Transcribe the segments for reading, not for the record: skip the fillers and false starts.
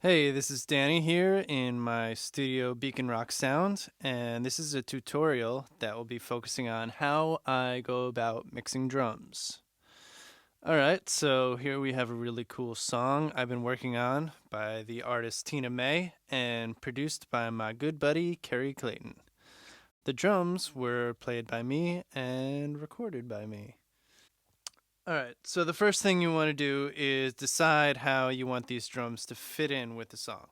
Hey, this is Danny here in my studio Beacon Rock Sound, and this is a tutorial that will be focusing on how I go about mixing drums. Alright, so here we have a really cool song I've been working on by the artist Tina May and produced by my good buddy Kerry Clayton. The drums were played by me and recorded by me. Alright, so the first thing you want to do is decide how you want these drums to fit in with the song.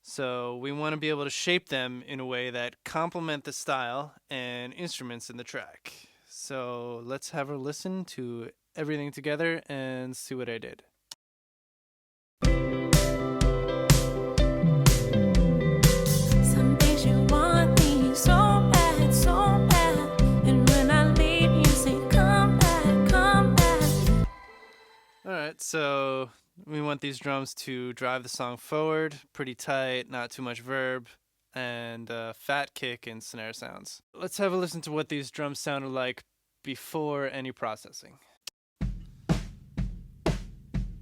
So we want to be able to shape them in a way that complement the style and instruments in the track. So let's have a listen to everything together and see what I did. Some days you want me so bad, so bad. And when I leave, you say, come back, come back. Alright, so we want these drums to drive the song forward, pretty tight, not too much verb, and fat kick and snare sounds. Let's have a listen to what these drums sounded like before any processing.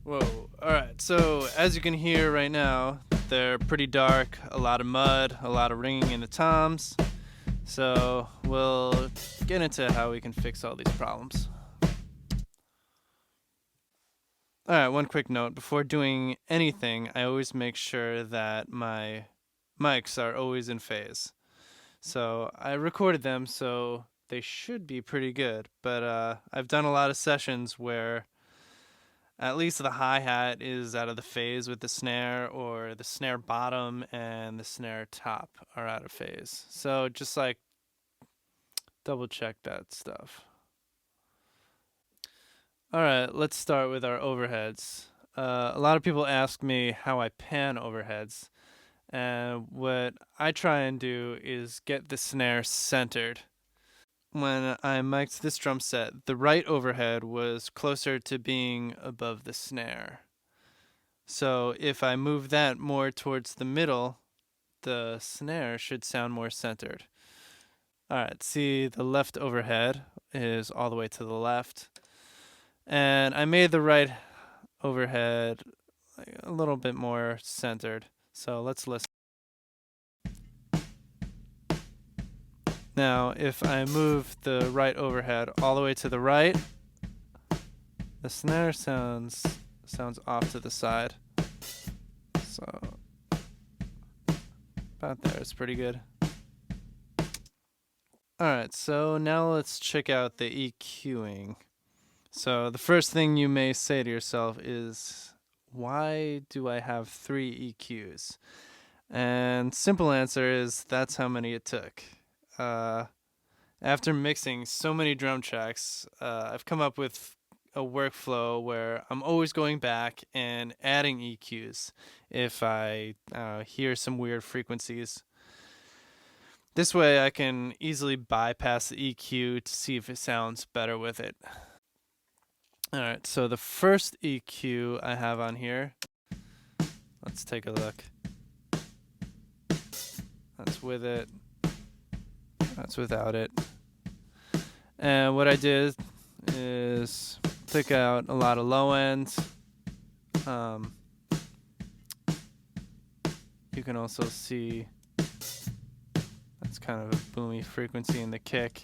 Whoa, alright, so as you can hear right now, they're pretty dark, a lot of mud, a lot of ringing in the toms. So we'll get into how we can fix all these problems. Alright, one quick note. Before doing anything, I always make sure that my mics are always in phase. So I recorded them, so they should be pretty good. But I've done a lot of sessions where at least the hi-hat is out of the phase with the snare, or the snare bottom and the snare top are out of phase. So just like double check that stuff. Alright, let's start with our overheads. A lot of people ask me how I pan overheads, and what I try and do is get the snare centered. When I mic'd this drum set, the right overhead was closer to being above the snare. So if I move that more towards the middle, the snare should sound more centered. Alright, see, the left overhead is all the way to the left. And I made the right overhead a little bit more centered. So let's listen. Now, if I move the right overhead all the way to the right, the snare sounds off to the side. So about there, it's pretty good. Alright, so now let's check out the EQing. So the first thing you may say to yourself is, why do I have 3 EQs? And simple answer is, that's how many it took. After mixing so many drum tracks, I've come up with a workflow where I'm always going back and adding EQs if I hear some weird frequencies. This way I can easily bypass the EQ to see if it sounds better with it. Alright, so the first EQ I have on here, let's take a look. That's with it. That's without it. And what I did is took out a lot of low ends. You can also see that's kind of a boomy frequency in the kick.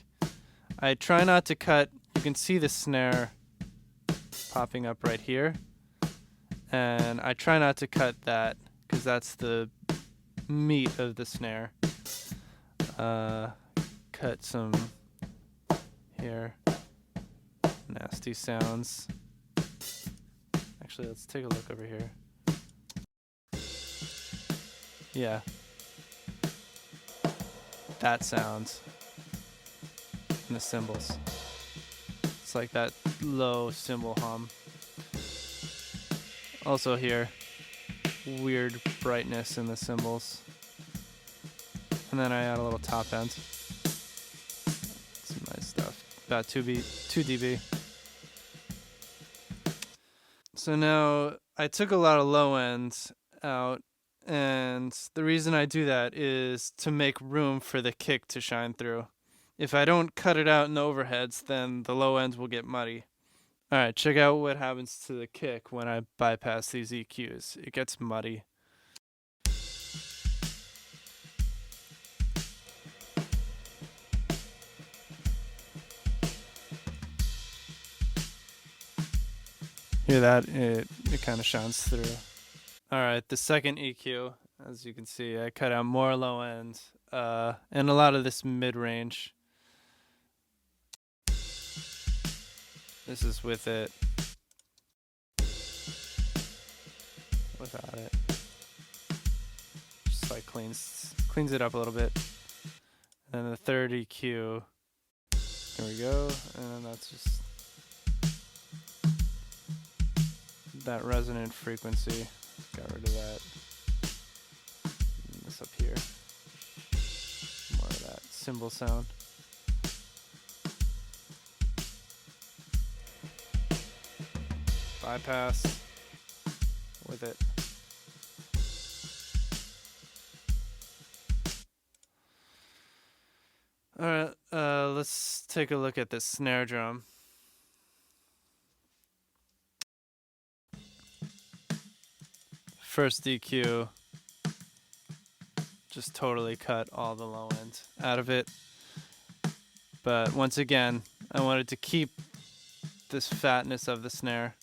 I try not to cut. You can see the snare popping up right here. And I try not to cut that because that's the meat of the snare. Cut some here. Nasty sounds. Actually, let's take a look over here. Yeah. That sound. And the cymbals. It's like that low cymbal hum. Also here, weird brightness in the cymbals. And then I add a little top end. Some nice stuff. About 2 dB. So now I took a lot of low ends out, and the reason I do that is to make room for the kick to shine through. If I don't cut it out in the overheads, then the low ends will get muddy. All right, check out what happens to the kick when I bypass these EQs. It gets muddy. Hear that? It kind of shines through. All right, the second EQ, as you can see, I cut out more low end and a lot of this mid range. This is with it, without it. Just like cleans it up a little bit. And then the third EQ, here we go, and then that's just that resonant frequency. Got rid of that. And this up here, more of that cymbal sound. Bypass with it. All right, let's take a look at this snare drum. First EQ, just totally cut all the low end out of it. But once again, I wanted to keep this fatness of the snare.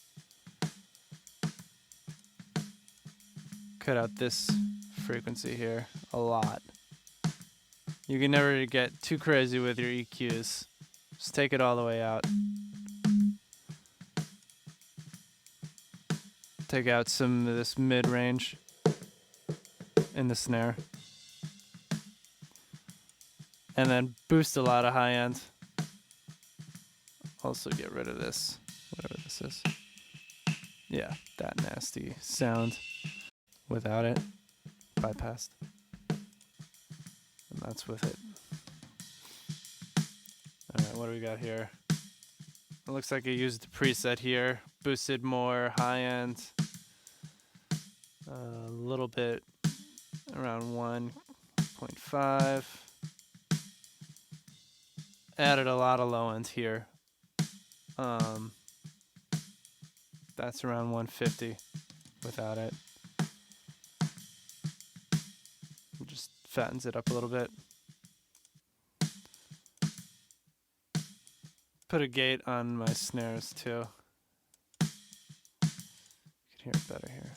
Cut out this frequency here a lot. You can never get too crazy with your EQs. Just take it all the way out. Take out some of this mid-range in the snare. And then boost a lot of high end. Also get rid of this, whatever this is. Yeah, that nasty sound. Without it, bypassed. And that's with it. Alright, what do we got here? It looks like I used the preset here. Boosted more high end. A little bit around 1.5. Added a lot of low end here. That's around 150 without it. Just fattens it up a little bit. Put a gate on my snares too. You can hear it better here.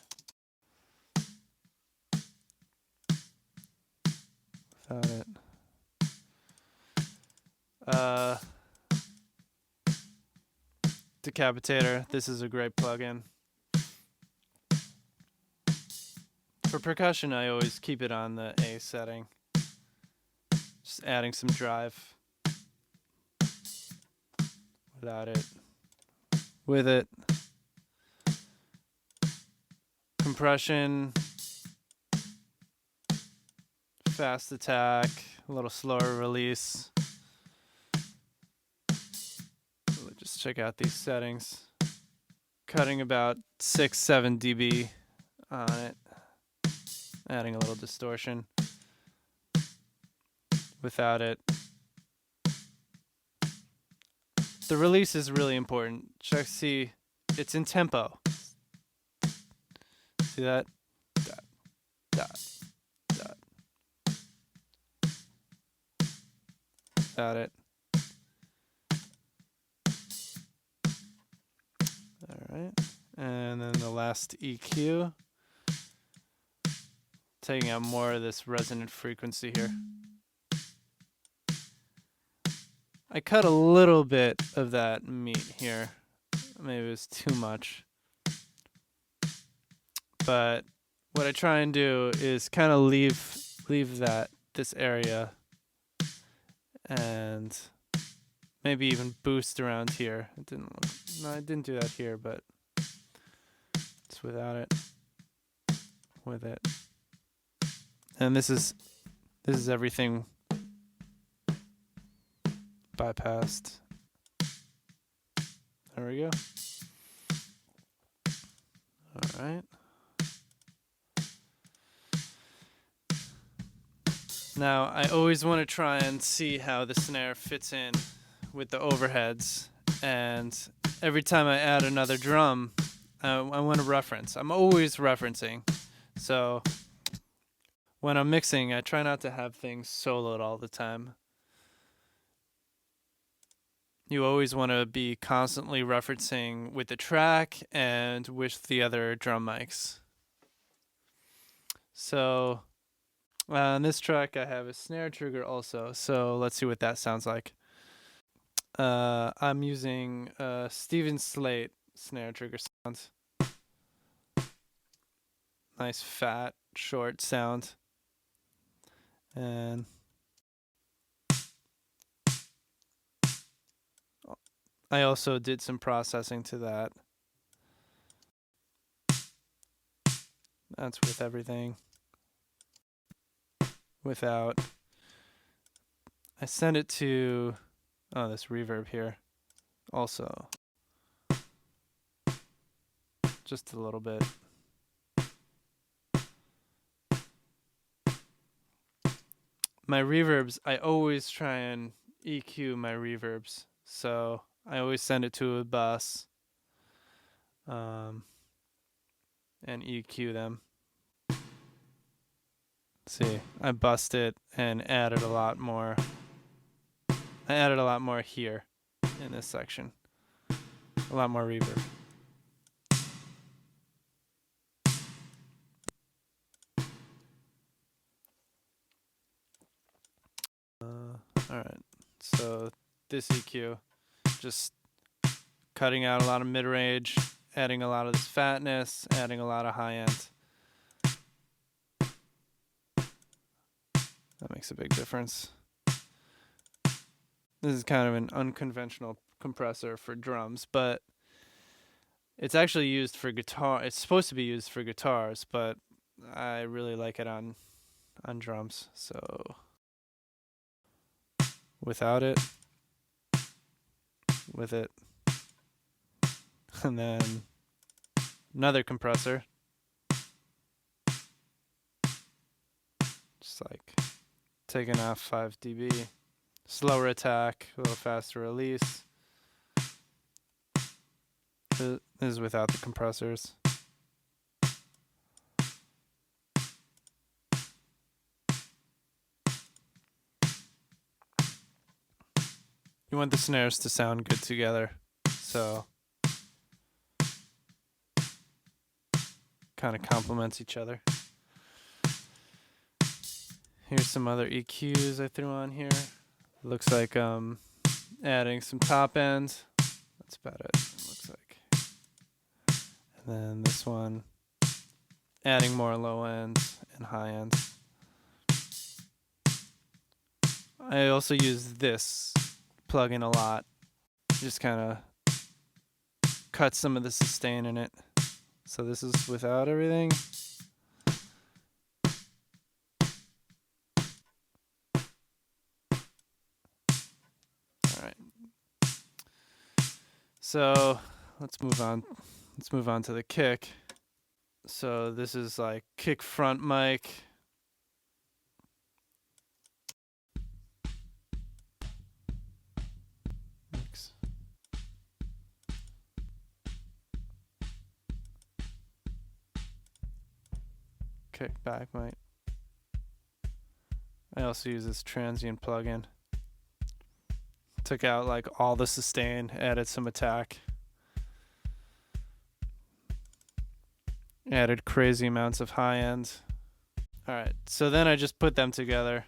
Without it. Decapitator. This is a great plugin. For percussion, I always keep it on the A setting. Just adding some drive. Without it. With it. Compression. Fast attack. A little slower release. Just check out these settings. Cutting about 6-7 dB on it. Adding a little distortion. Without it. The release is really important. Check, see, it's in tempo. See that? Dot, dot, dot. Without it. Alright. And then the last EQ. Taking out more of this resonant frequency here. I cut a little bit of that meat here. Maybe it was too much. But what I try and do is kind of leave this area and maybe even boost around here. I didn't do that here, but it's without it. With it. And this is everything bypassed. There we go. All right. Now, I always want to try and see how the snare fits in with the overheads, and every time I add another drum, I want to reference. I'm always referencing. So when I'm mixing, I try not to have things soloed all the time. You always want to be constantly referencing with the track and with the other drum mics. So on this track, I have a snare trigger also. So let's see what that sounds like. I'm using Steven Slate snare trigger sounds. Nice fat, short sound. And I also did some processing to that. That's with everything. Without. I send it to this reverb here also. Just a little bit. My reverbs, I always try and EQ my reverbs. So I always send it to a bus and EQ them. See, I bussed it and added a lot more. I added a lot more here in this section. A lot more reverb. Alright, so this EQ, just cutting out a lot of mid-range, adding a lot of this fatness, adding a lot of high-end. That makes a big difference. This is kind of an unconventional compressor for drums, but it's actually used for guitar. It's supposed to be used for guitars, but I really like it on drums. So without it, with it, and then another compressor, just like taking off 5 dB, slower attack, a little faster release. This is without the compressors. You want the snares to sound good together, so kind of complements each other. Here's some other EQs I threw on here. Looks like adding some top end. That's about it. Looks like. And then this one, adding more low end and high end. I also use this plugin a lot. Just kind of cut some of the sustain in it. So this is without everything. All right. So let's move on. Let's move on to the kick. So this is like kick front mic. Mix. Kick back mic. I also use this transient plugin. Took out like all the sustain, added some attack. Added crazy amounts of high end. Alright, so then I just put them together.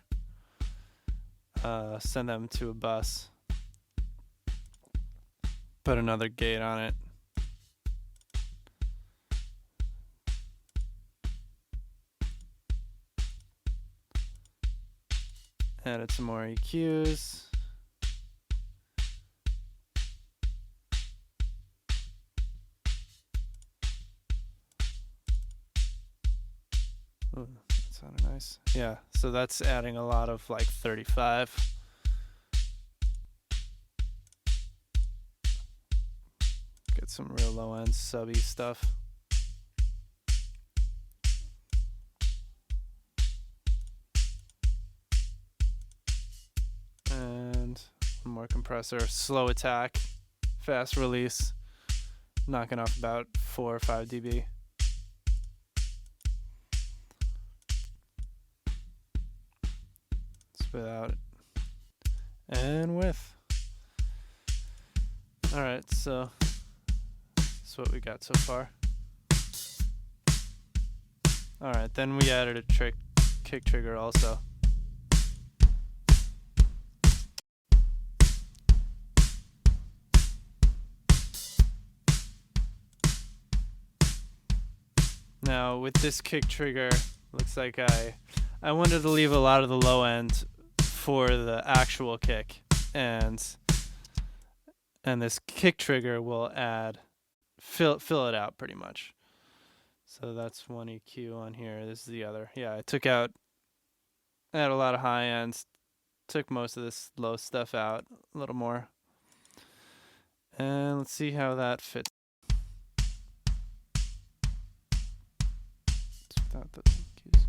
Send them to a bus. Put another gate on it. Added some more EQs. Ooh, that sounded nice. Yeah, so that's adding a lot of like 35. Get some real low end subby stuff. And one more compressor, slow attack, fast release. knocking off about 4 or 5 dB. Spit out and with. Alright, so that's what we got so far. Alright, then we added a kick trigger also. Now with this kick trigger, looks like I wanted to leave a lot of the low end for the actual kick, and this kick trigger will fill it out pretty much. So that's one EQ on here. This is the other. Yeah, I had a lot of high ends, took most of this low stuff out a little more. And let's see how that fits. Without the EQs.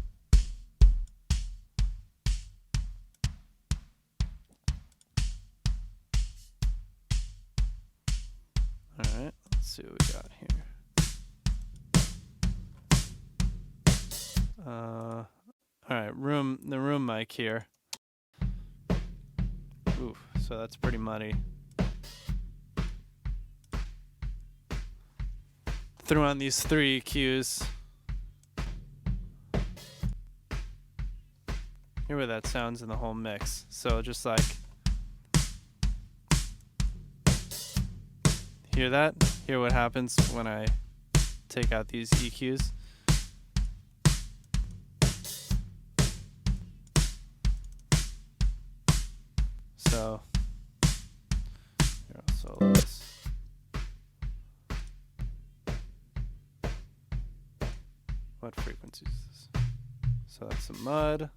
Alright, let's see what we got here. Alright, the room mic here. Ooh, so that's pretty muddy. Threw on these 3 EQs. Hear where that sounds in the whole mix. So just like, hear that? Hear what happens when I take out these EQs? So, here I'll solo this. What frequency is this? So that's some mud.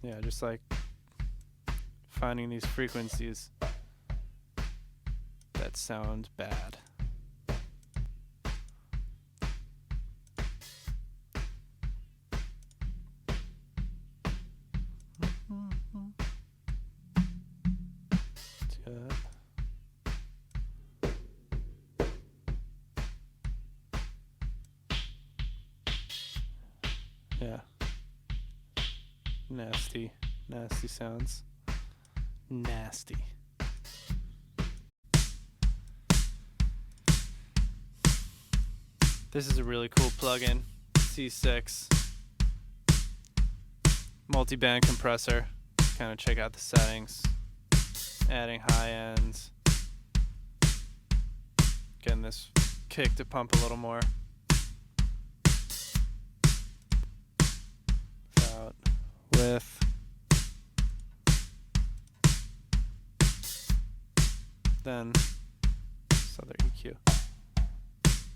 Yeah, just like finding these frequencies that sound bad. Yeah. Nasty sounds. Nasty. This is a really cool plugin. C6 multi-band compressor. Kind of check out the settings. Adding high ends. Getting this kick to pump a little more. Without, with. Then this other EQ.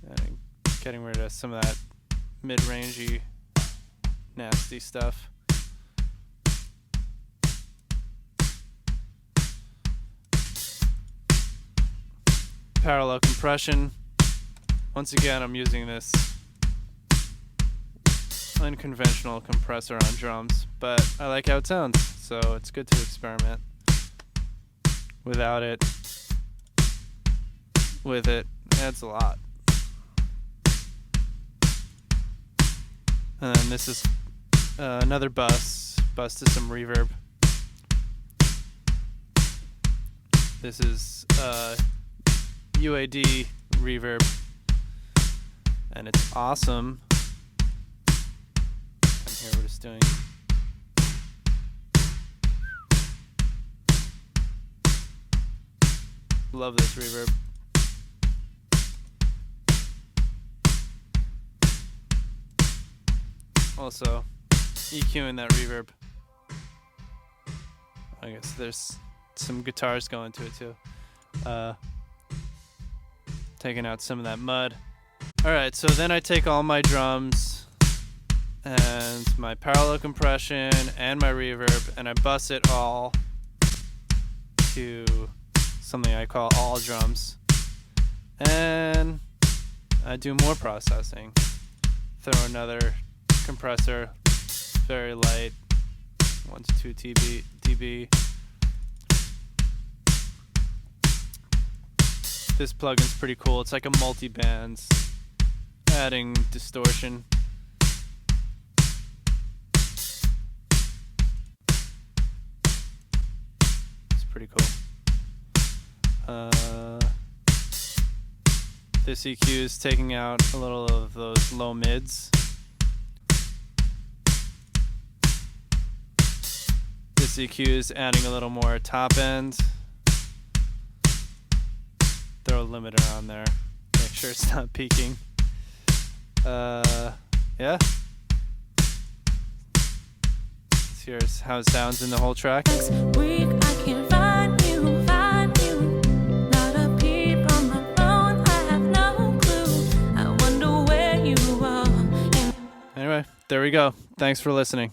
And getting rid of some of that mid-rangey, nasty stuff. Parallel compression. Once again, I'm using this unconventional compressor on drums, but I like how it sounds, so it's good to experiment without it. With it, adds a lot. And then this is another bus to some reverb. This is UAD reverb, and it's awesome. And here we're just doing. Love this reverb. Also, EQing that reverb. I guess there's some guitars going to it too. Taking out some of that mud. Alright, so then I take all my drums and my parallel compression and my reverb, and I bus it all to something I call all drums. And I do more processing. Throw another compressor, very light, 1 to 2 dB. This plugin's pretty cool. It's like a multi-band, adding distortion. It's pretty cool. This EQ is taking out a little of those low mids. This EQ is adding a little more top end. Throw a limiter on there. Make sure it's not peaking. Yeah. Here's how it sounds in the whole track. Next week I can't find you, find you. Not a peep on my phone, I have no clue. I wonder where you are. Anyway, there we go. Thanks for listening.